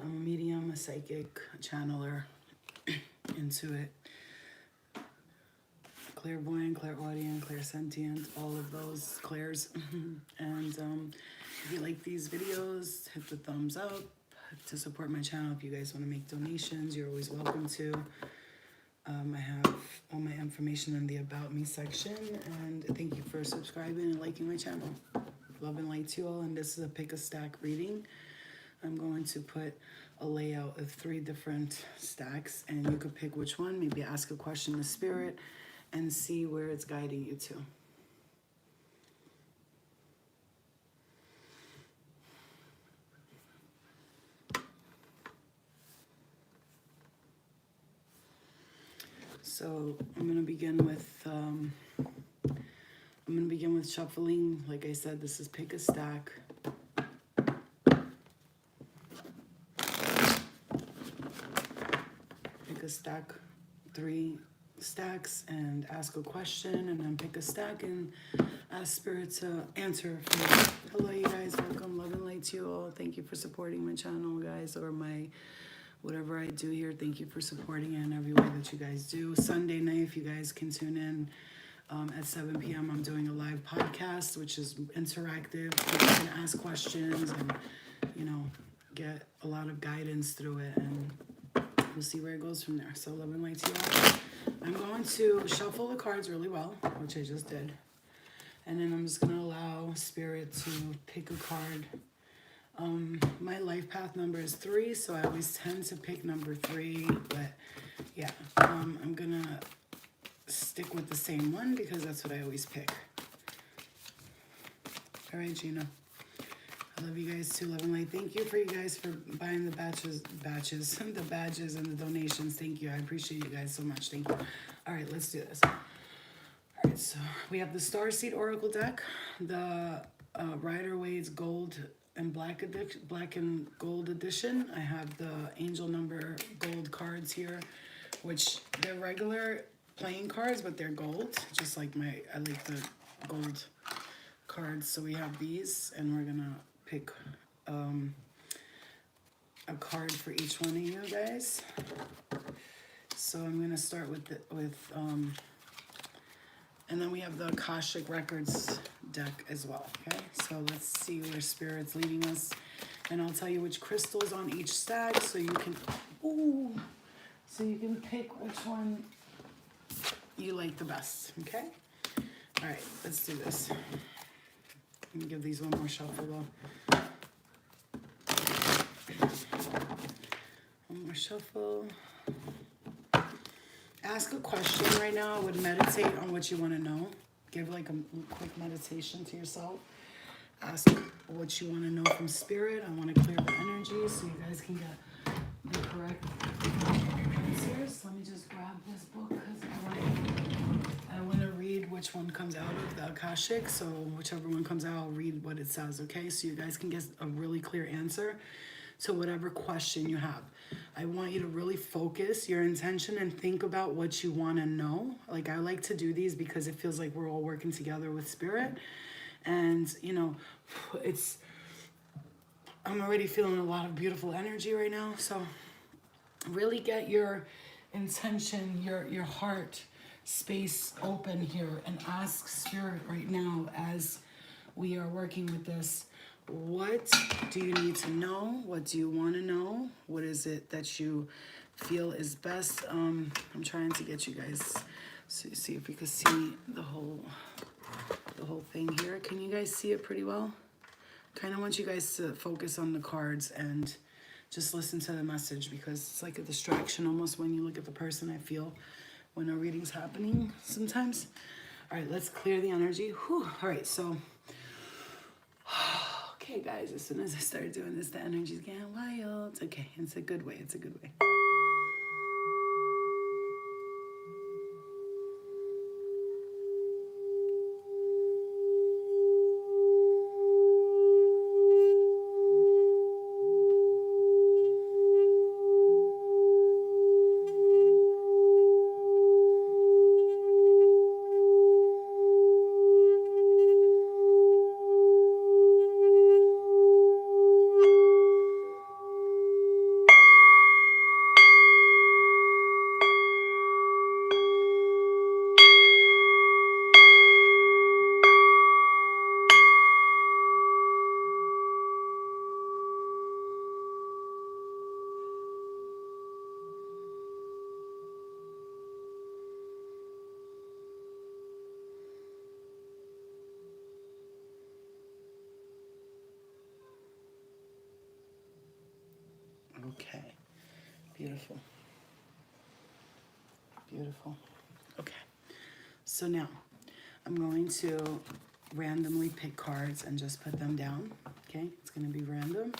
I'm a medium, a psychic, a channeler, intuit, clairvoyant, clairaudient, clairsentient, all of those clairs. And if you like these videos, hit the thumbs up to support my channel. If you guys want to make donations, you're always welcome to. I have all my information in the About Me section. And thank you for subscribing and liking my channel. Love and light to you all. And this is a pick a stack reading. I'm going to put a layout of 3 different stacks, and you could pick which one. Maybe ask a question to spirit and see where it's guiding you to. So I'm gonna begin with shuffling. Like I said, this is pick a stack. Pick a stack, 3 stacks, and ask a question, and then pick a stack and ask spirit to answer for me. Hello, you guys. Welcome. Love and light to you all. Thank you for supporting my channel, guys, or my whatever I do here. Thank you for supporting it in every way that you guys do. Sunday night, if you guys can tune in at 7 p.m., I'm doing a live podcast, which is interactive. You can ask questions and, you know, get a lot of guidance through it, and we'll see where it goes from there. So love and light to you all. I'm going to shuffle the cards really well, which I just did. And then I'm just going to allow spirit to pick a card. My life path number is 3, so I always tend to pick number 3. But yeah, I'm going to stick with the same one because that's what I always pick. All right, Gina. I love you guys too. Love and light. Thank you for you guys for buying the badges, the badges and the donations. Thank you. I appreciate you guys so much. Thank you. All right, let's do this. All right, so we have the Starseed Oracle deck, the Rider-Waite's Gold and Black and Gold edition. I have the Angel Number Gold cards here, which they're regular playing cards, but they're gold. Just like I like the gold cards. So we have these, and we're gonna pick a card for each one of you guys. So I'm gonna start with and then we have the Akashic Records deck as well. Okay, so let's see where spirit's leading us, and I'll tell you which crystals on each stack, so you can pick which one you like the best. Okay. All right, let's do this. Let me give these one more shuffle though. One more shuffle. Ask a question right now. I would meditate on what you want to know. Give like a quick meditation to yourself. Ask what you want to know from spirit. I want to clear the energy so you guys can get the correct answers. Let me just grab this book because I want to read which one comes out of the Akashic. So whichever one comes out, I'll read what it says, okay? So you guys can get a really clear answer to whatever question you have. I want you to really focus your intention and think about what you want to know. Like, I like to do these because it feels like we're all working together with spirit. And, you know, I'm already feeling a lot of beautiful energy right now. So really get your intention, your heart space open here, and ask spirit right now as we are working with this. What do you need to know? What do you want to know? What is it that you feel is best? I'm trying to get you guys to see if you can see the whole thing here. Can you guys see it pretty well? Kind of want you guys to focus on the cards and just listen to the message, because it's like a distraction almost when you look at the person, I feel, when a reading's happening sometimes. All right, let's clear the energy. Whew. All right, so okay, guys, as soon as I start doing this, the energy's getting wild. Okay, it's a good way. It's a good way. Okay. Beautiful. Beautiful. Okay. So now I'm going to randomly pick cards and just put them down. Okay. It's going to be random.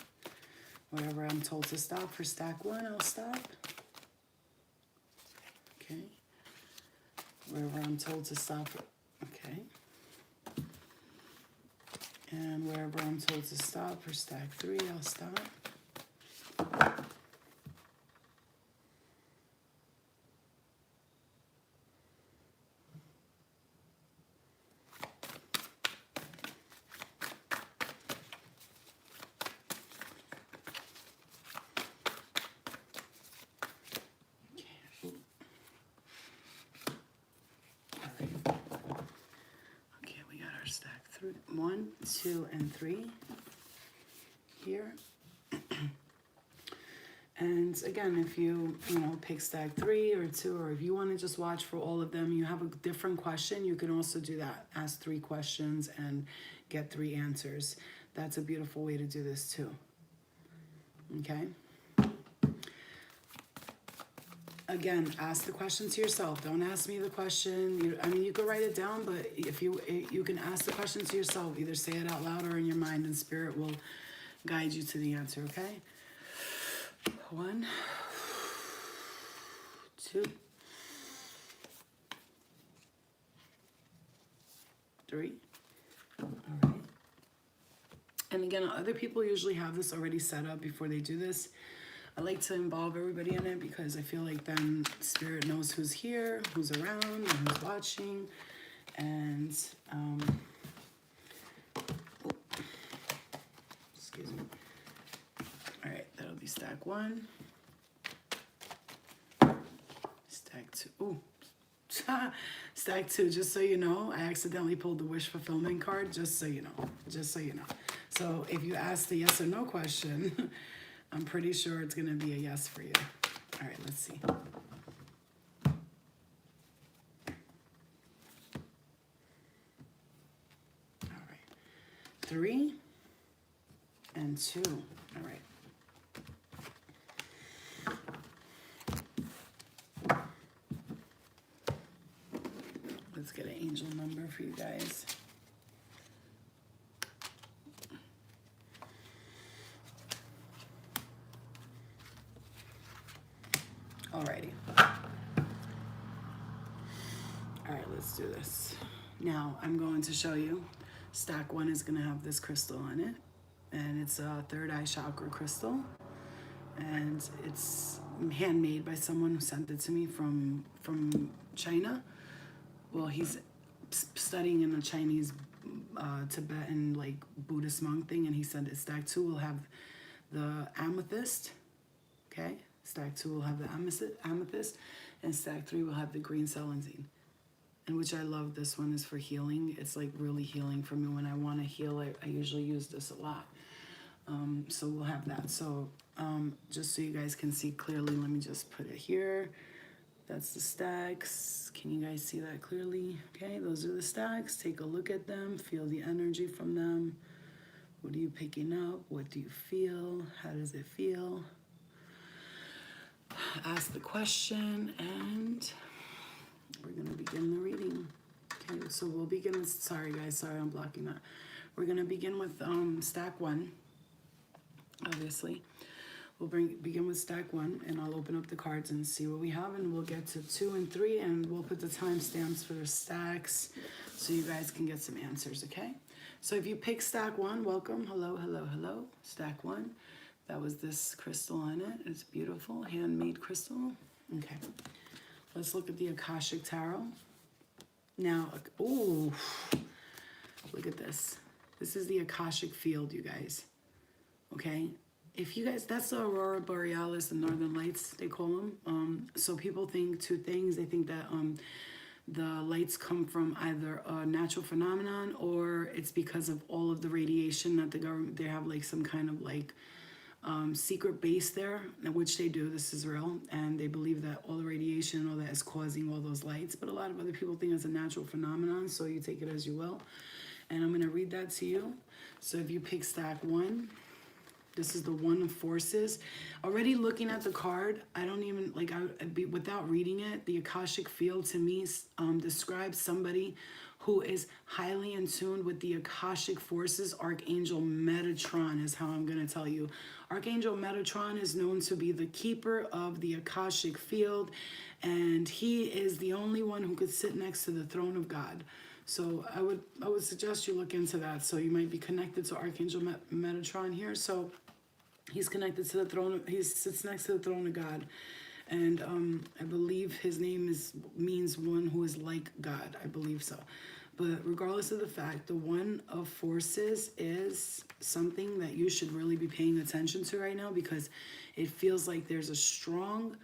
Wherever I'm told to stop for stack 1, I'll stop. Okay. Wherever I'm told to stop for, okay. And wherever I'm told to stop for stack 3, I'll stop. Stack 3, 1, 2, and 3 here. And again, if you pick stack 3 or 2, or if you want to just watch for all of them, you have a different question, you can also do that. Ask 3 questions and get 3 answers. That's a beautiful way to do this too. Okay? Again, ask the question to yourself. Don't ask me the question. You could write it down, but if you can ask the question to yourself. Either say it out loud or in your mind, and spirit will guide you to the answer, okay? 1, 2, 3. All right. And again, other people usually have this already set up before they do this. I like to involve everybody in it because I feel like then spirit knows who's here, who's around, and who's watching. And, excuse me. All right, that'll be stack 1. Stack 2. Ooh. Stack 2, just so you know, I accidentally pulled the wish fulfillment card, just so you know. Just so you know. So if you ask the yes or no question, I'm pretty sure it's going to be a yes for you. All right, let's see. All right. 3 and 2. All right. Let's get an angel number for you guys. Alrighty. Alright, let's do this. Now, I'm going to show you. Stack 1 is going to have this crystal on it. And it's a third eye chakra crystal. And it's handmade by someone who sent it to me from China. Well, he's studying in a Chinese, Tibetan, like, Buddhist monk thing. And he said that stack 2 will have the amethyst. Okay? Stack 2 will have the amethyst, and stack 3 will have the green celandine. And which I love. This one is for healing. It's like really healing for me. When I want to heal, I usually use this a lot. So we'll have that. So just so you guys can see clearly, let me just put it here. That's the stacks. Can you guys see that clearly? Okay, those are the stacks. Take a look at them. Feel the energy from them. What are you picking up? What do you feel? How does it feel? Ask the question, and we're going to begin the reading. Okay, so we'll begin with, sorry guys, sorry I'm blocking that. We're going to begin with stack 1, obviously. We'll begin with stack 1, and I'll open up the cards and see what we have, and we'll get to 2 and 3, and we'll put the timestamps for the stacks so you guys can get some answers, okay? So if you pick stack 1, welcome. Hello, hello, hello. Stack 1. That was this crystal on it. It's beautiful, handmade crystal. Okay, let's look at the Akashic Tarot. Now, oh, look at this. This is the Akashic field, you guys. Okay, if you guys, that's the Aurora Borealis, the Northern Lights, they call them. So people think 2 things. They think that the lights come from either a natural phenomenon or it's because of all of the radiation that the government, they have like some kind of like secret base there, which they do. This is real, and they believe that all the radiation and all that is causing all those lights, but a lot of other people think it's a natural phenomenon, so you take it as you will. And I'm going to read that to you. So if you pick stack 1, This is the One of Forces. Already looking at the card, I don't even, like, without reading it, the Akashic field to me describes somebody who is highly in tune with the Akashic forces. Archangel Metatron is how I'm going to tell you. Archangel Metatron is known to be the keeper of the Akashic field, and he is the only one who could sit next to the throne of God. So I would suggest you look into that. So you might be connected to Archangel Metatron here. So he's connected to the throne. He sits next to the throne of God, and I believe his name means one who is like God. I believe so. But regardless of the fact, the One of Forces is something that you should really be paying attention to right now, because it feels like there's a strong.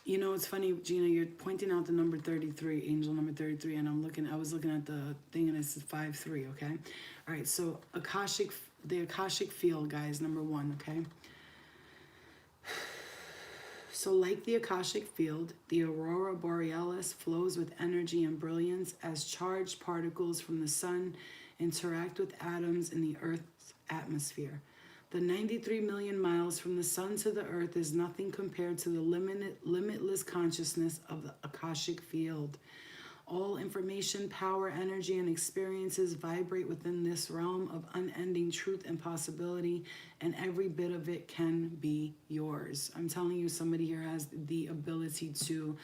You know, it's funny, Gina, you're pointing out the number 33, angel number 33, and I was looking at the thing and it's 5-3, okay? All right, so the Akashic field, guys, number 1, okay? So like the Akashic field, the aurora borealis flows with energy and brilliance as charged particles from the sun interact with atoms in the Earth's atmosphere. The 93 million miles from the sun to the earth is nothing compared to the limitless consciousness of the Akashic field. All information, power, energy, and experiences vibrate within this realm of unending truth and possibility, and every bit of it can be yours. I'm telling you, somebody here has the ability to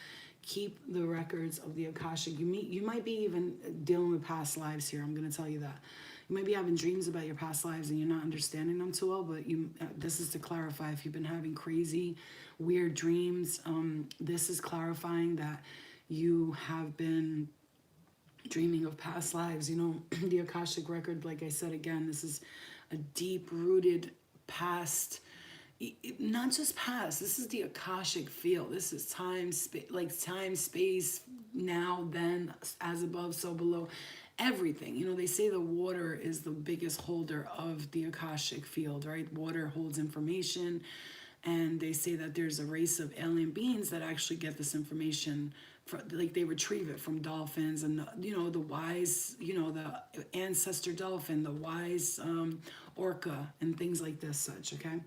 keep the records of the Akashic. You might be even dealing with past lives here. I'm going to tell you that. You might be having dreams about your past lives and you're not understanding them too well, but this is to clarify. If you've been having crazy, weird dreams, this is clarifying that you have been dreaming of past lives. You know, the Akashic record, like I said again, this is a deep-rooted past, not just past. This is the Akashic field. This is time, space, now, then, as above, so below. Everything. You know, they say the water is the biggest holder of the Akashic field, right? Water holds information, and they say that there's a race of alien beings that actually get this information, like they retrieve it from dolphins, and the wise, the ancestor dolphin, the wise orca, and things like this such, okay?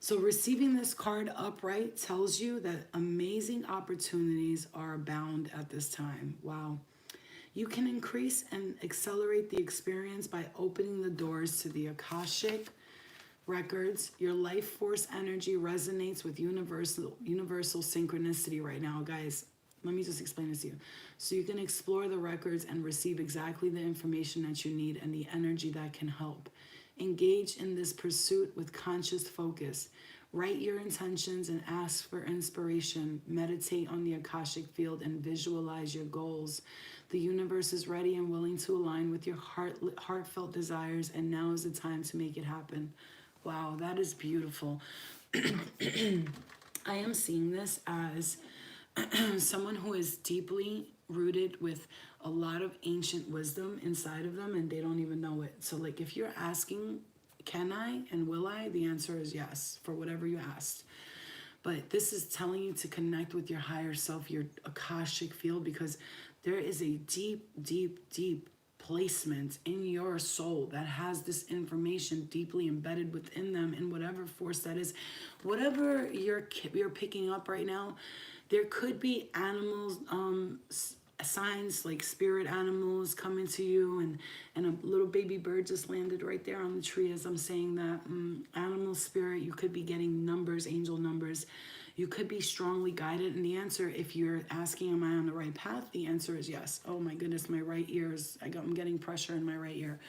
So receiving this card upright tells you that amazing opportunities are abound at this time. Wow. You can increase and accelerate the experience by opening the doors to the Akashic records. Your life force energy resonates with universal synchronicity right now. Guys, let me just explain this to you. So you can explore the records and receive exactly the information that you need and the energy that can help. Engage in this pursuit with conscious focus. Write your intentions and ask for inspiration. Meditate on the Akashic field and visualize your goals. The universe is ready and willing to align with your heartfelt desires, and now is the time to make it happen. Wow, that is beautiful. I am seeing this as someone who is deeply rooted with a lot of ancient wisdom inside of them, and they don't even know it. So, like, if you're asking, can I and will I? The answer is yes, for whatever you asked. But this is telling you to connect with your higher self, your Akashic field, because there is a deep, deep, deep placement in your soul that has this information deeply embedded within them, in whatever force that is. Whatever you're picking up right now, there could be animals, signs like spirit animals coming to you, and a little baby bird just landed right there on the tree as I'm saying that. Animal spirit, you could be getting numbers, angel numbers. You could be strongly guided, and the answer, if you're asking, am I on the right path? The answer is yes. Oh my goodness, my right ear I'm getting pressure in my right ear.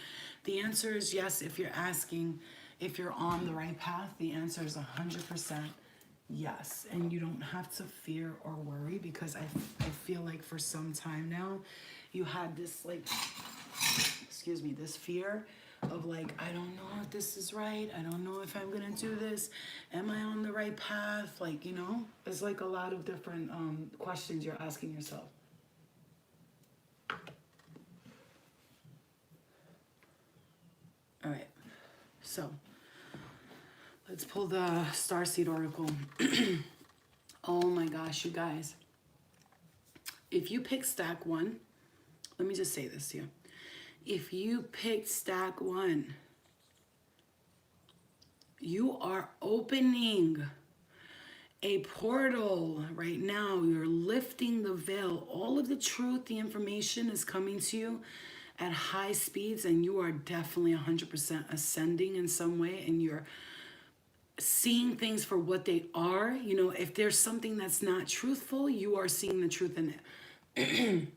The answer is yes. If you're asking if you're on the right path, the answer is 100% yes. And you don't have to fear or worry, because I feel like for some time now, you had this, like, this fear of, like, I don't know if this is right. I don't know if I'm going to do this. Am I on the right path? Like, it's like a lot of different questions you're asking yourself. All right. So let's pull the Starseed Oracle. Oh my gosh, you guys. If you pick stack 1, let me just say this to you. If you picked stack 1, You are opening a portal right now. You're lifting the veil. All of the truth, the information is coming to you at high speeds, and you are definitely 100% ascending in some way, and you're seeing things for what they are. You know, if there's something that's not truthful, you are seeing the truth in it.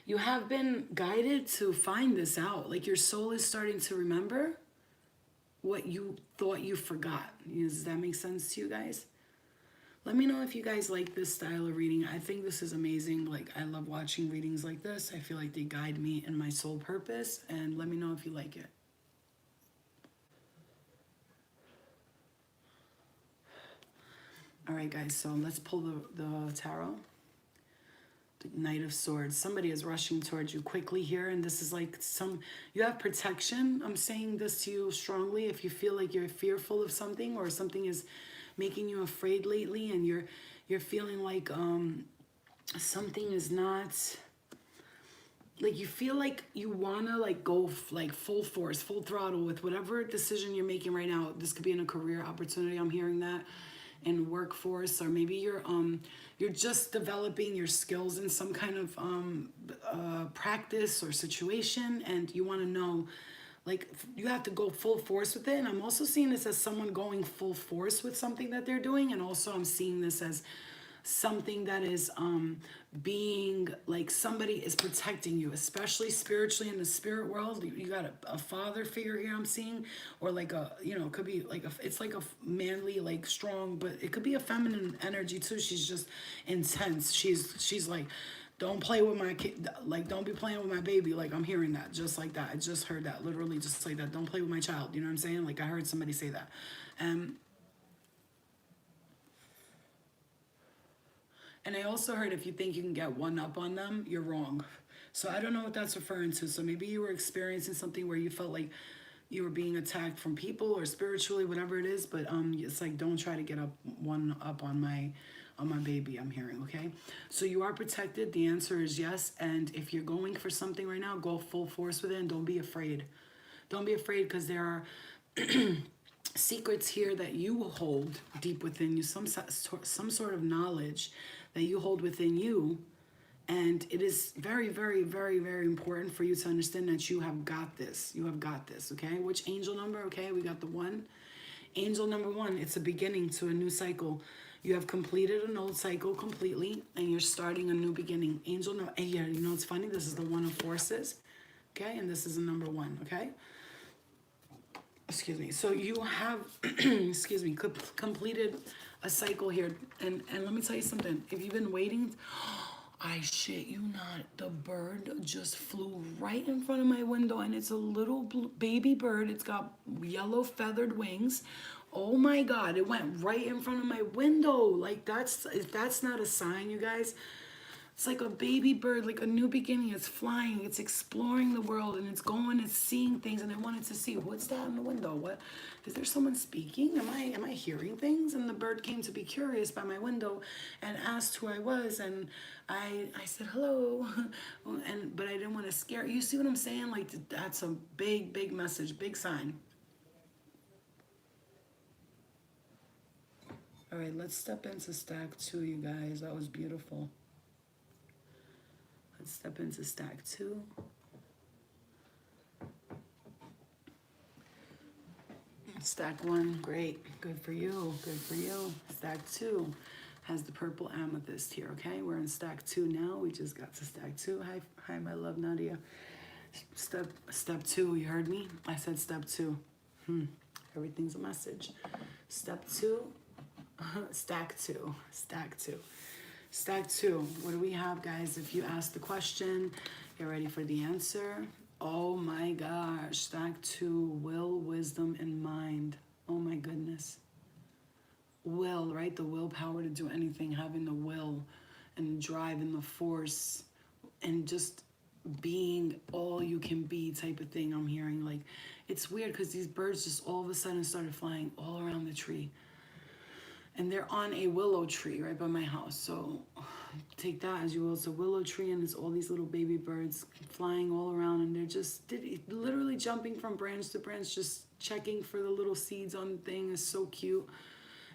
You have been guided to find this out. Like, your soul is starting to remember what you thought you forgot. Does that make sense to you guys? Let me know if you guys like this style of reading. I think this is amazing. Like, I love watching readings like this. I feel like they guide me in my soul purpose. And let me know if you like it. All right, guys. So let's pull the tarot. The Knight of Swords. Somebody is rushing towards you quickly here. And this is like you have protection. I'm saying this to you strongly. If you feel like you're fearful of something, or something is making you afraid lately, and you're feeling like something is not, like, you feel like you wanna like go like full force, full throttle with whatever decision you're making right now. This could be in a career opportunity. I'm hearing that in workforce, or maybe you're just developing your skills in some kind of practice or situation, and you want to know, like, you have to go full force with it. And I'm also seeing this as someone going full force with something that they're doing. And also I'm seeing this as something that is being like, somebody is protecting you, especially spiritually in the spirit world. You got a father figure here I'm seeing, or like a, you know, it could be like it's like a manly, like strong, but it could be a feminine energy too. She's just intense. She's like, don't play with my kid. Like, don't be playing with my baby. Like, I'm hearing that just like that. I just heard that, literally just like that. Don't play with my child. You know what I'm saying? Like, I heard somebody say that. And I also heard, if you think you can get one up on them, you're wrong. So I don't know what that's referring to. So maybe you were experiencing something where you felt like you were being attacked from people or spiritually, whatever it is. But it's like, don't try to get one up on my baby, I'm hearing, okay? So you are protected. The answer is yes. And if you're going for something right now, go full force with it, and don't be afraid. Don't be afraid, because there are secrets here that you hold deep within you, some sort of knowledge that you hold within you. And it is very, very, very, very important for you to understand that you have got this. You have got this, okay? Which angel number? Okay, we got the 1. Angel number 1, it's a beginning to a new cycle. You have completed an old cycle completely, and you're starting a new beginning. Angel number, yeah, you know, it's funny. This is the 1 of Forces, okay? And this is a number 1, okay? Excuse me. So you have, excuse me, completed a cycle here. And let me tell you something. If you've been waiting, I shit you not, the bird just flew right in front of my window, and it's a little baby bird. It's got yellow feathered wings. Oh my God, it went right in front of my window. Like, if that's not a sign, you guys, it's like a baby bird, like a new beginning. It's flying, it's exploring the world, and it's going, it's seeing things, and I wanted to see, what's that in the window? What is there? Someone speaking? Am I hearing things? And the bird came to be curious by my window and asked who I was, and I said hello, but I didn't want to scare. You see what I'm saying? Like, that's a big, big message, big sign. All right, let's step into stack 2, you guys. That was beautiful. Let's step into stack 2. Stack 1, great. Good for you. Good for you. Stack 2 has the purple amethyst here, okay? We're in stack 2 now. We just got to stack 2. Hi, my love, Nadia. Step 2, you heard me? I said step 2. Everything's a message. Step 2, stack 2, stack 2. Stack 2, what do we have, guys? If you ask the question, you're ready for the answer. Oh my gosh, stack 2, will, wisdom, and mind. Oh my goodness. Will, right? The willpower to do anything, having the will and drive and the force and just being all you can be type of thing. I'm hearing, like, it's weird because these birds just all of a sudden started flying all around the tree. And they're on a willow tree right by my house. So take that as you will. It's a willow tree, and there's all these little baby birds flying all around, and they're just literally jumping from branch to branch, just checking for the little seeds on the thing is so cute.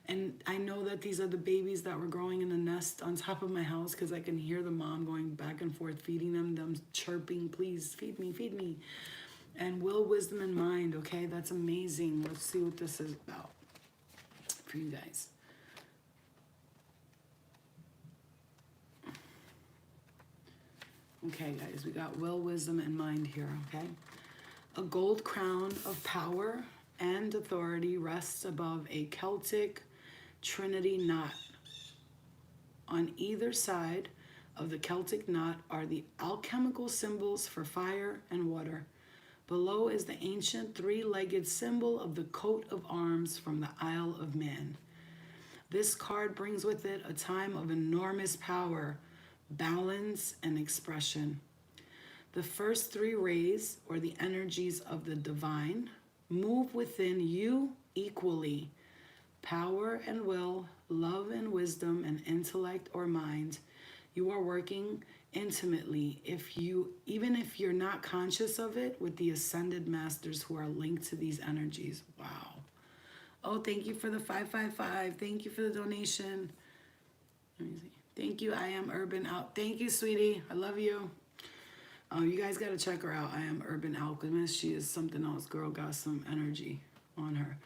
And I know that these are the babies that were growing in the nest on top of my house because I can hear the mom going back and forth, feeding them chirping, please feed me, feed me. And will, wisdom, and mind, okay? That's amazing. Let's see what this is about for you guys. Okay, guys, we got will, wisdom, and mind here, okay? A gold crown of power and authority rests above a Celtic Trinity knot. On either side of the Celtic knot are the alchemical symbols for fire and water. Below is the ancient three-legged symbol of the coat of arms from the Isle of Man. This card brings with it a time of enormous power, balance, and expression. The first three rays, or the energies of the divine, move within you equally. Power and will, love and wisdom, and intellect or mind. You are working intimately, even if you're not conscious of it, with the ascended masters who are linked to these energies. Wow. Oh, thank you for the 555. Thank you for the donation. Let me see. Thank you. I am Urban Out. Thank you, sweetie. I love you. You guys got to check her out. I am Urban Alchemist. She is something else. Girl got some energy on her.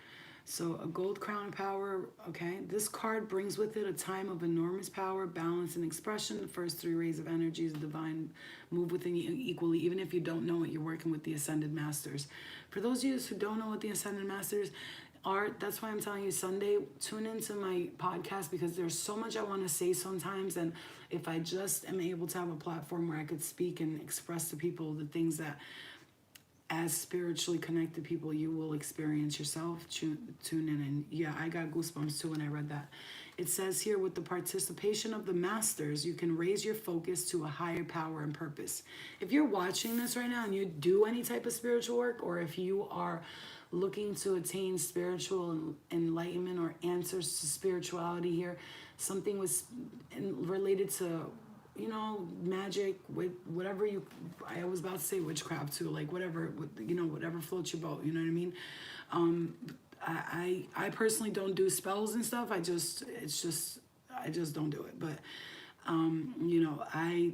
So a gold crown power, okay? This card brings with it a time of enormous power, balance, and expression. The first three rays of energy is divine, move within you equally. Even if you don't know it, you're working with the Ascended Masters. For those of you who don't know what the Ascended Masters are, that's why I'm telling you Sunday, tune into my podcast because there's so much I want to say sometimes. And if I just am able to have a platform where I could speak and express to people the things that as spiritually connected people you will experience yourself, tune in. And yeah, I got goosebumps too when I read that. It says here, with the participation of the masters, you can raise your focus to a higher power and purpose. If you're watching this right now and you do any type of spiritual work, or if you are looking to attain spiritual enlightenment or answers to spirituality here, something was related to, you know, magic, with whatever I was about to say witchcraft too, like whatever, you know, whatever floats your boat, you know what I mean? I personally don't do spells and stuff. I just don't do it. But, you know, I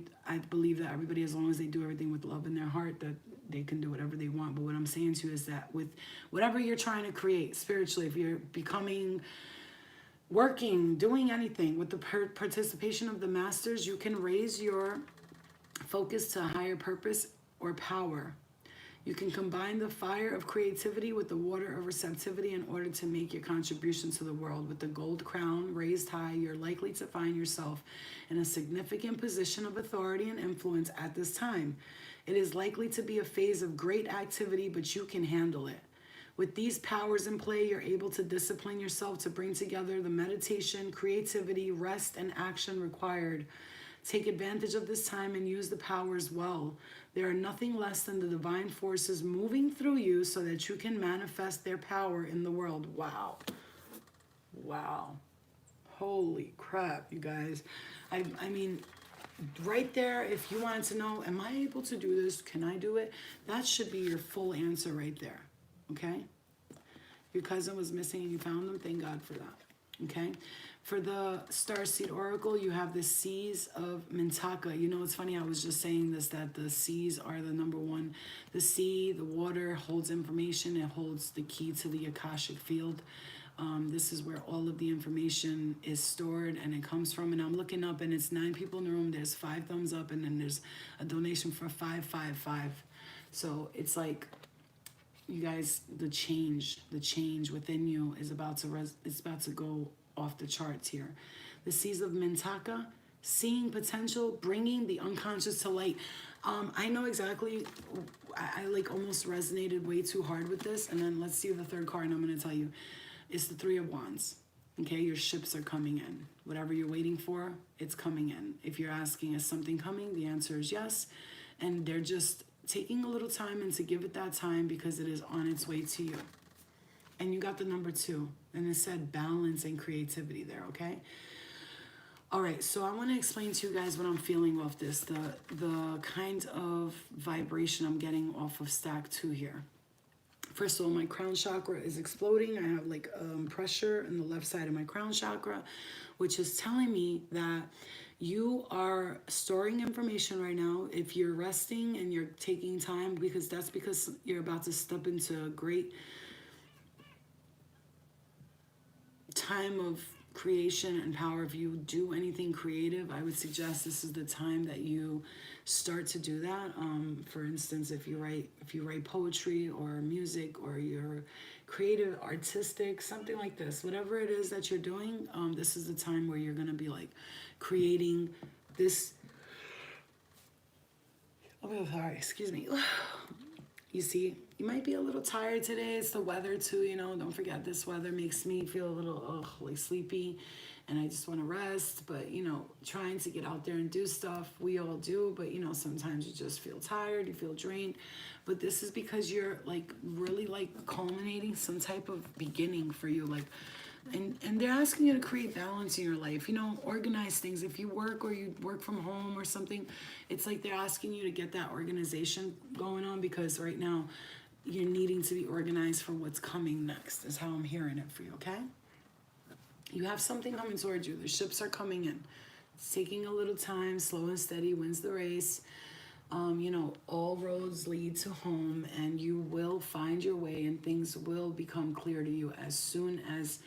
believe that everybody, as long as they do everything with love in their heart, that they can do whatever they want. But what I'm saying to you is that with whatever you're trying to create spiritually, if you're becoming, working, doing anything with the participation of the masters, you can raise your focus to a higher purpose or power. You can combine the fire of creativity with the water of receptivity in order to make your contribution to the world. With the gold crown raised high, you're likely to find yourself in a significant position of authority and influence at this time. It is likely to be a phase of great activity, but you can handle it. With these powers in play, you're able to discipline yourself to bring together the meditation, creativity, rest, and action required. Take advantage of this time and use the powers well. They are nothing less than the divine forces moving through you so that you can manifest their power in the world. Wow. Wow. Holy crap, you guys. I mean, right there, if you wanted to know, am I able to do this? Can I do it? That should be your full answer right there. Okay? Your cousin was missing and you found them. Thank God for that. Okay? For the Starseed Oracle, you have the Seas of Mintaka. You know, it's funny, I was just saying this, that the seas are the number one. The sea, the water, holds information. It holds the key to the Akashic field. This is where all of the information is stored and it comes from. And I'm looking up and it's 9 people in the room. There's 5 thumbs up and then there's a donation for 555. So it's like, you guys, the change within you is about to go off the charts here. The Seas of Mintaka, seeing potential, bringing the unconscious to light. I know exactly, I like almost resonated way too hard with this. And then let's see the third card and I'm going to tell you. It's the 3 of Wands. Okay, your ships are coming in. Whatever you're waiting for, it's coming in. If you're asking, is something coming? The answer is yes. And they're just taking a little time and to give it that time because it is on its way to you. And you got the number 2. And it said balance and creativity there, okay? All right, so I want to explain to you guys what I'm feeling off this. The kind of vibration I'm getting off of stack 2 here. First of all, my crown chakra is exploding. I have like pressure in the left side of my crown chakra, which is telling me that you are storing information right now. If you're resting and you're taking time, because that's because you're about to step into a great time of creation and power. If you do anything creative, I would suggest this is the time that you start to do that. For instance, if you write poetry or music, or you're creative, artistic, something like this, whatever it is that you're doing, this is the time where you're gonna be like creating this. Oh, sorry, excuse me. You see, you might be a little tired today. It's the weather too, you know. Don't forget, this weather makes me feel a little like sleepy, and I just want to rest. But you know, trying to get out there and do stuff, we all do. But you know, sometimes you just feel tired, you feel drained. But this is because you're like really like culminating some type of beginning for you, like. And they're asking you to create balance in your life, you know, organize things. If you work or you work from home or something, it's like they're asking you to get that organization going on, because right now you're needing to be organized for what's coming next, is how I'm hearing it for you, okay? You have something coming towards you. The ships are coming in. It's taking a little time. Slow and steady wins the race. You know, all roads lead to home, and you will find your way, and things will become clear to you as soon as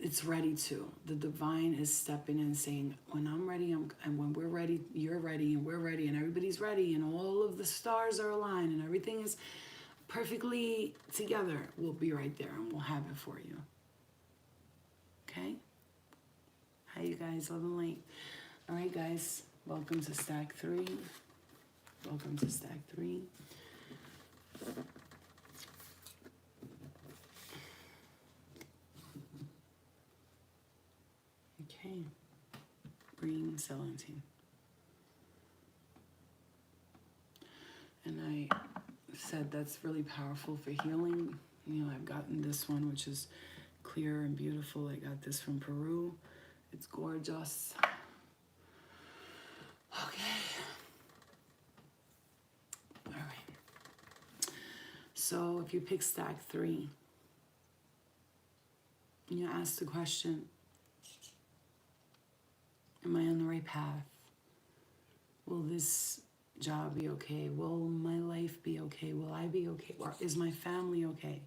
it's ready to. The divine is stepping in saying, when I'm ready, and when we're ready, you're ready, and we're ready, and everybody's ready, and all of the stars are aligned, and everything is perfectly together. We'll be right there, and we'll have it for you. Okay? Hi, you guys. Love and light. All right, guys. Welcome to Stack 3. Welcome to Stack 3. Okay, green celandine. And I said that's really powerful for healing. You know, I've gotten this one, which is clear and beautiful. I got this from Peru. It's gorgeous. Okay. All right. So if you pick Stack 3, you ask the question, am I on the right path? Will this job be okay? Will my life be okay? Will I be okay? Or is my family okay?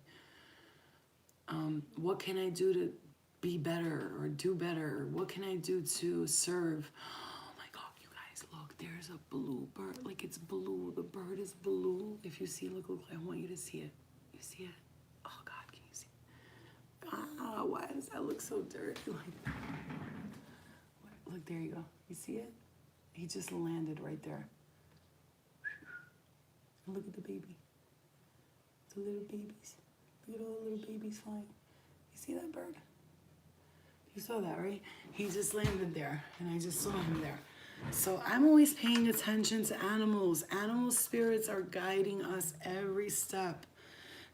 What can I do to be better or do better? What can I do to serve? Oh my God, you guys, look, there's a blue bird. Like, it's blue. The bird is blue. If you see, look, I want you to see it. You see it? Oh God, can you see it? Ah, why does that look so dirty like that? Look, there you go. You see it? He just landed right there. Look at the baby. The little babies. Look at all the little babies flying. You see that bird? You saw that, right? He just landed there, and I just saw him there. So I'm always paying attention to animals. Animal spirits are guiding us every step,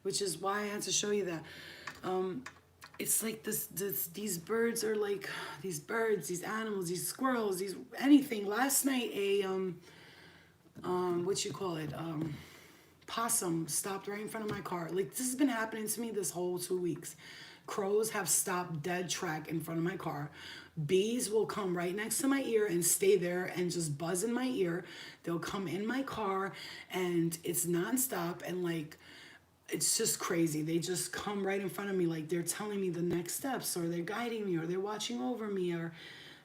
which is why I had to show you that. It's like these birds are like, these birds, these animals, these squirrels, these anything. Last night, what you call it, possum stopped right in front of my car. Like, this has been happening to me this whole 2 weeks. Crows have stopped dead track in front of my car. Bees will come right next to my ear and stay there and just buzz in my ear. They'll come in my car, and it's nonstop, and like, it's just crazy. They just come right in front of me, like they're telling me the next steps, or they're guiding me, or they're watching over me, or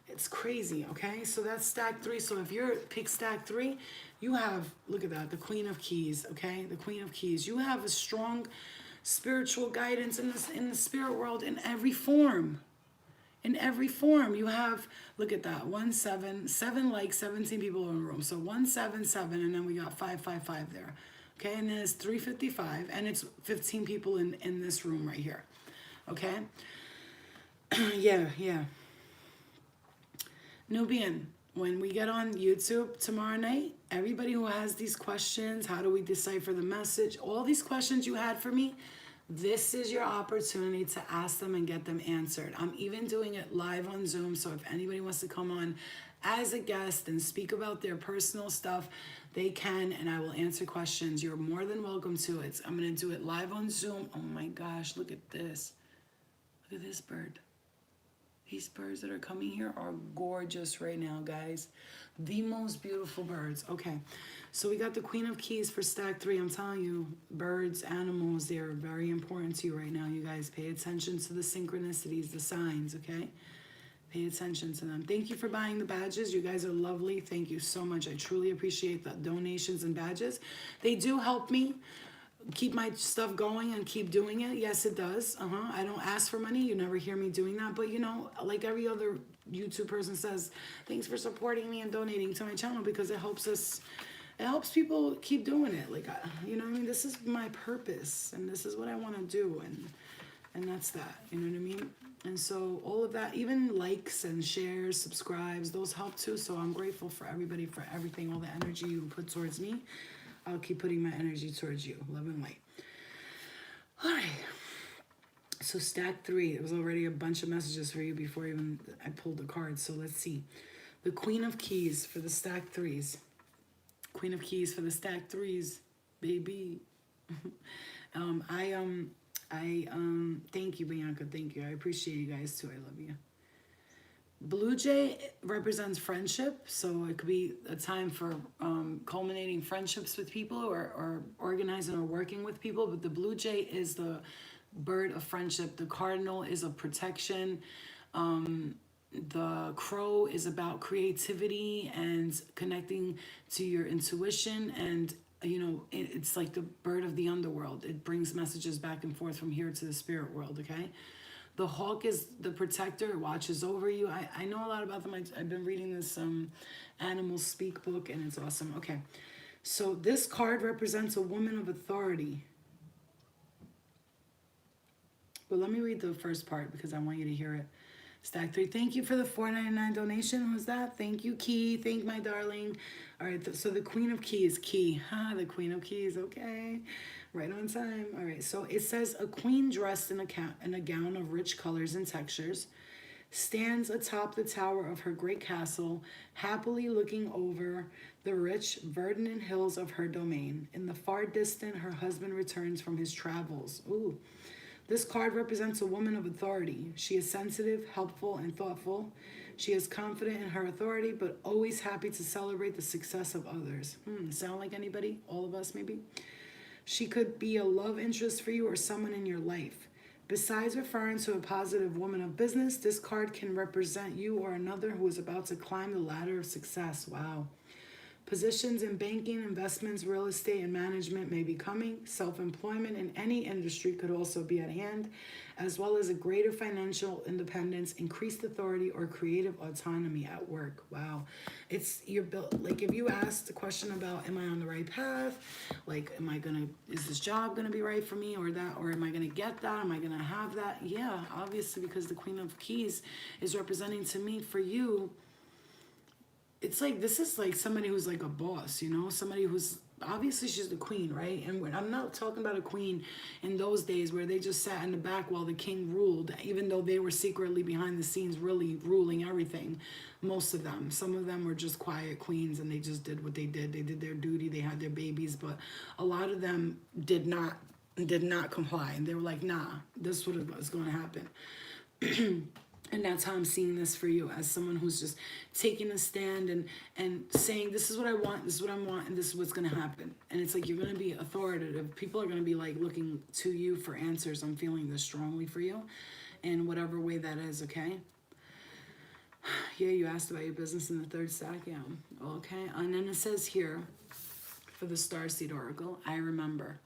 it's crazy, okay? So that's Stack 3. So if you're pick Stack 3, you have, look at that, the Queen of Keys, okay? The Queen of Keys. You have a strong spiritual guidance in the spirit world in every form. In every form. You have, look at that, 7, like 17 people in the room. So 177, and then we got 555 there. Okay, and then it's 355, and it's 15 people in this room right here. Okay? yeah. Nubian, when we get on YouTube tomorrow night, everybody who has these questions, how do we decipher the message, all these questions you had for me, This is your opportunity to ask them and get them answered. I'm even doing it live on Zoom, so if anybody wants to come on as a guest and speak about their personal stuff, they can, and I will answer questions. You're more than welcome to it. I'm going to do it live on Zoom. Oh my gosh, look at this. Look at this bird. These birds that are coming here are gorgeous right now, guys. The most beautiful birds. Okay, so we got the Queen of Keys for stack 3. I'm telling you, birds, animals, they're very important to you right now. You guys pay attention to the synchronicities, the signs, okay? Pay attention to them. Thank you for buying the badges. You guys are lovely. Thank you so much. I truly appreciate the donations and badges. They do help me keep my stuff going and keep doing it. Yes, it does. I don't ask for money. You never hear me doing that. But, you know, like every other YouTube person says, thanks for supporting me and donating to my channel, because it helps us. It helps people keep doing it. Like, you know what I mean? This is my purpose, and this is what I want to do. And that's that. You know what I mean? And so all of that, even likes and shares, subscribes, those help too. So I'm grateful for everybody, for everything, all the energy you put towards me. I'll keep putting my energy towards you. Love and light. All right. So stack 3. It was already a bunch of messages for you before even I pulled the cards. So let's see. The Queen of Keys for the stack 3s. Queen of Keys for the stack 3s, baby. Thank you, Bianca. Thank you. I appreciate you guys too. I love you. Blue Jay represents friendship, so it could be a time for culminating friendships with people, or organizing or working with people. But the Blue Jay is the bird of friendship. The cardinal is of protection. The crow is about creativity and connecting to your intuition, and you know, it's like the bird of the underworld. It brings messages back and forth from here to the spirit world, okay? The hawk is the protector. It watches over you. I know a lot about them. I've been reading this Animals Speak book, and it's awesome. Okay, so this card represents a woman of authority. But let me read the first part because I want you to hear it. Stack 3. Thank you for the $4.99 donation. Who was that? Thank you, Key. Thank my darling. All right, so the Queen of Keys. Key. The Queen of Keys. Okay. Right on time. All right, so it says, a queen dressed in a gown of rich colors and textures stands atop the tower of her great castle, happily looking over the rich, verdant hills of her domain. In the far distant, her husband returns from his travels. Ooh. This card represents a woman of authority. She is sensitive, helpful, and thoughtful. She is confident in her authority, but always happy to celebrate the success of others. Sound like anybody? All of us, maybe? She could be a love interest for you or someone in your life. Besides referring to a positive woman of business, this card can represent you or another who is about to climb the ladder of success. Wow. Positions in banking, investments, real estate, and management may be coming. Self-employment in any industry could also be at hand, as well as a greater financial independence, increased authority, or creative autonomy at work. Wow. It's your built. Like if you ask the question about, am I on the right path? Like, is this job gonna be right for me, or that, or am I gonna get that? Am I gonna have that? Yeah, obviously, because the Queen of Keys is representing to me for you. It's like, this is like somebody who's like a boss, you know, somebody who's, obviously she's the queen, right? And I'm not talking about a queen in those days where they just sat in the back while the king ruled, even though they were secretly behind the scenes really ruling everything. Most of them. Some of them were just quiet queens and they just did what they did. They did their duty, they had their babies, but a lot of them did not comply. And they were like, nah, this is what was going to happen. And that's how I'm seeing this for you, as someone who's just taking a stand and saying, this is what I want, this is what I want, and this is what's going to happen. And it's like, you're going to be authoritative. People are going to be like looking to you for answers. I'm feeling this strongly for you in whatever way that is, okay? Yeah, you asked about your business in the third stack, yeah. Okay, and then it says here, for the Starseed Oracle, I remember.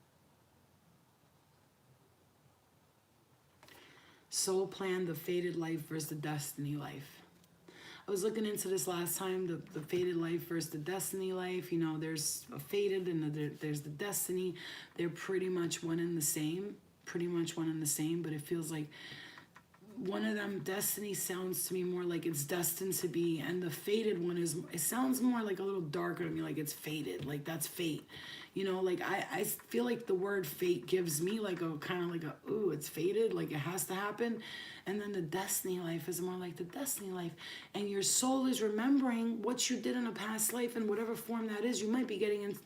Soul plan, the fated life versus the destiny life. I was looking into this last time, the fated life versus the destiny life. You know, there's a fated and there's the destiny. They're pretty much one and the same. But it feels like one of them, destiny, sounds to me more like it's destined to be, and the fated one is, it sounds more like a little darker to me, like it's fated, like that's fate. You know, like I feel like the word fate gives me like a kind of like a, ooh, it's fated, like it has to happen. And then the destiny life is more like the destiny life. And your soul is remembering what you did in a past life in whatever form that is. You might be getting, in,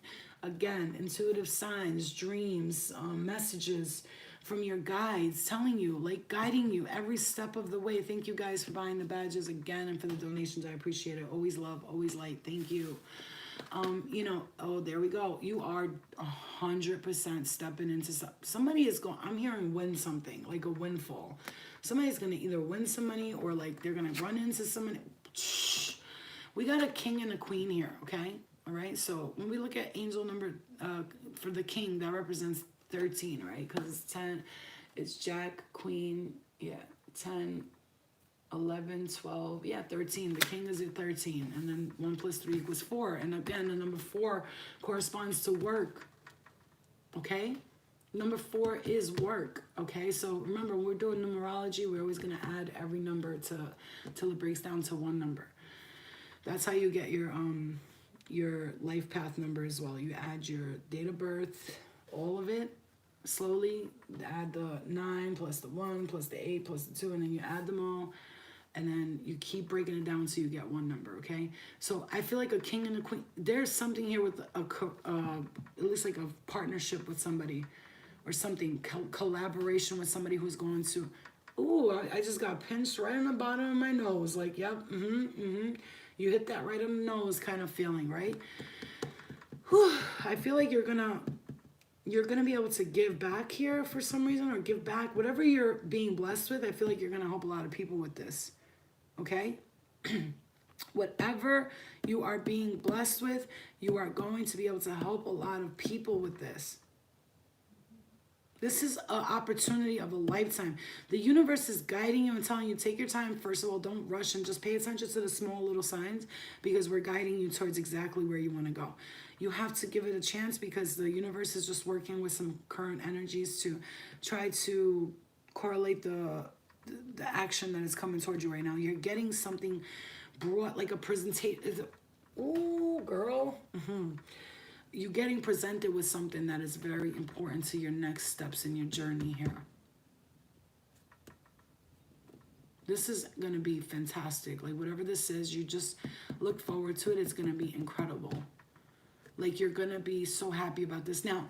again, intuitive signs, dreams, messages from your guides telling you, like guiding you every step of the way. Thank you guys for buying the badges again and for the donations. I appreciate it. Always love, always light. Thank you. You know, oh, there we go. You are 100% stepping into somebody is going, I'm hearing win something, like a windfall. Somebody's going to either win some money or like they're going to run into someone. We got a king and a queen here, okay? All right, so when we look at angel number, for the king, that represents 13, right? Because it's 10, it's jack, queen, yeah, 10, 11, 12, yeah, 13. The king is at 13. And then 1 plus 3 equals 4. And again, the number 4 corresponds to work. Okay? Number 4 is work. Okay? So remember, when we're doing numerology, we're always going to add every number till it breaks down to one number. That's how you get your life path number as well. You add your date of birth, all of it, slowly. Add the 9 plus the 1 plus the 8 plus the 2, and then you add them all. And then you keep breaking it down until you get one number, okay? So I feel like a king and a queen, there's something here with at least like a partnership with somebody or something, collaboration with somebody who's going to, ooh, I just got pinched right on the bottom of my nose. Like, yep, You hit that right on the nose kind of feeling, right? Whew, I feel like you're gonna be able to give back here for some reason, or give back whatever you're being blessed with. I feel like you're gonna help a lot of people with this. Okay? Whatever you are being blessed with, you are going to be able to help a lot of people with this. This is an opportunity of a lifetime. The universe is guiding you and telling you, take your time. First of all, don't rush and just pay attention to the small little signs, because we're guiding you towards exactly where you want to go. You have to give it a chance, because the universe is just working with some current energies to try to correlate the action that is coming towards you right now. You're getting something brought, like a presentation. Ooh, girl. You're getting presented with something that is very important to your next steps in your journey here. This is going to be fantastic. Like, whatever this is, you just look forward to it. It's going to be incredible. Like, you're going to be so happy about this. Now,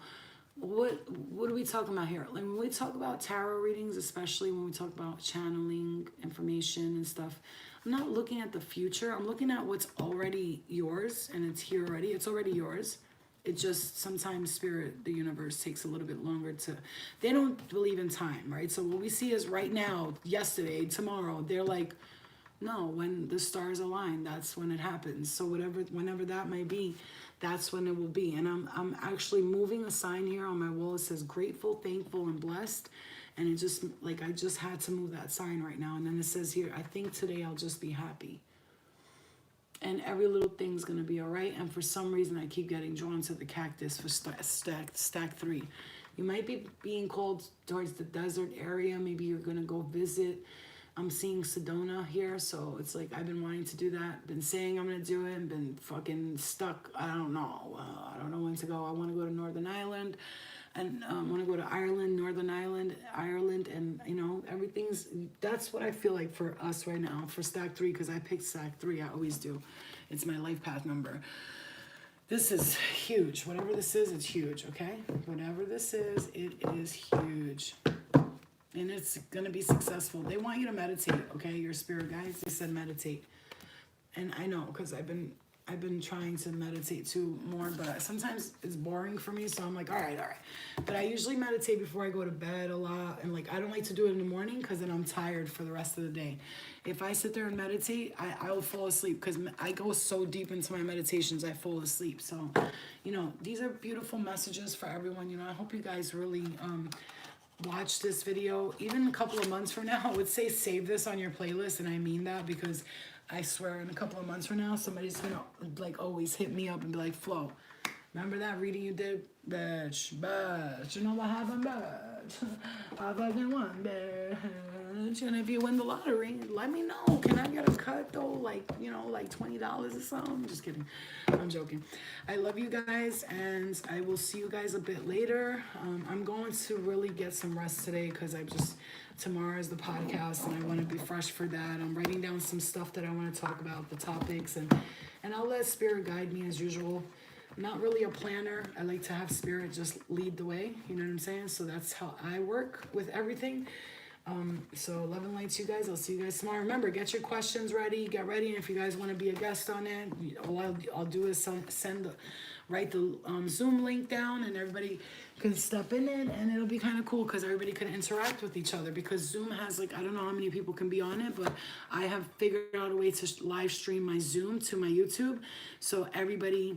what are we talking about here? Like, when we talk about tarot readings, especially when we talk about channeling information and stuff, I'm not looking at the future. I'm looking at what's already yours, and it's here already. It's already yours. It just, sometimes spirit, the universe, takes a little bit longer to, they don't believe in time, right? So what we see is right now, yesterday, tomorrow, they're like, no, when the stars align, that's when it happens. So whenever that may be, that's when it will be. And I'm actually moving a sign here on my wall. It says grateful, thankful, and blessed. And it just, like, I just had to move that sign right now. And then it says here, I think today I'll just be happy. And every little thing's going to be all right. And for some reason, I keep getting drawn to the cactus for stack 3. You might be being called towards the desert area. Maybe you're going to go visit. I'm seeing Sedona here. So it's like, I've been wanting to do that. Been saying I'm going to do it. And been fucking stuck. I don't know. I don't know when to go. I want to go to Northern Ireland. And I want to go to Ireland, Northern Ireland, and, you know, everything's, that's what I feel like for us right now, for stack 3, because I picked stack 3, I always do. It's my life path number. This is huge. Whatever this is, it's huge, okay? Whatever this is, it is huge. And it's going to be successful. They want you to meditate, okay? Your spirit guides, they said meditate. And I know, because I've been trying to meditate too more, but sometimes it's boring for me, so I'm like, all right. But I usually meditate before I go to bed a lot, and like, I don't like to do it in the morning, because then I'm tired for the rest of the day. If I sit there and meditate, I will fall asleep, because I go so deep into my meditations, I fall asleep. So, you know, these are beautiful messages for everyone. You know, I hope you guys really watch this video. Even a couple of months from now, I would say save this on your playlist, and I mean that, because I swear in a couple of months from now, somebody's gonna like always hit me up and be like, Flo, remember that reading you did? Bitch, you know what happened, bitch? I fucking won, bitch. And if you win the lottery, let me know. Can I get a cut though? Like, you know, like $20 or something? Just kidding. I'm joking. I love you guys, and I will see you guys a bit later. I'm going to really get some rest today because tomorrow is the podcast and I want to be fresh for that. I'm writing down some stuff that I want to talk about, the topics, and I'll let Spirit guide me as usual. I'm not really a planner. I like to have Spirit just lead the way. You know what I'm saying? So that's how I work with everything. So love and light to you guys. I'll see you guys tomorrow. Remember, get your questions ready. Get ready. And if you guys want to be a guest on it, all I'll do is write the Zoom link down, and everybody can step in it, and it'll be kind of cool because everybody can interact with each other, because Zoom has, like, I don't know how many people can be on it, but I have figured out a way to live stream my Zoom to my YouTube, so everybody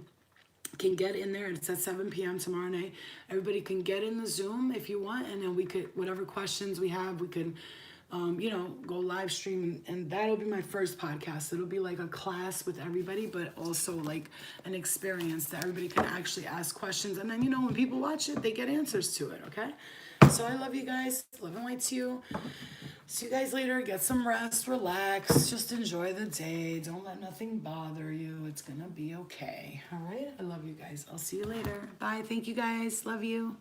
can get in there. It's at 7 p.m. tomorrow night. Everybody can get in the Zoom if you want, and then we could, whatever questions we have, we could you know, go live stream, and that'll be my first podcast. It'll be like a class with everybody, but also like an experience that everybody can actually ask questions, and then, you know, when people watch it, they get answers to it. Okay, so I love you guys. Love and light to you. See you guys later. Get some rest, relax, just enjoy the day. Don't let nothing bother you. It's gonna be okay. All right, I love you guys. I'll see you later. Bye. Thank you guys. Love you.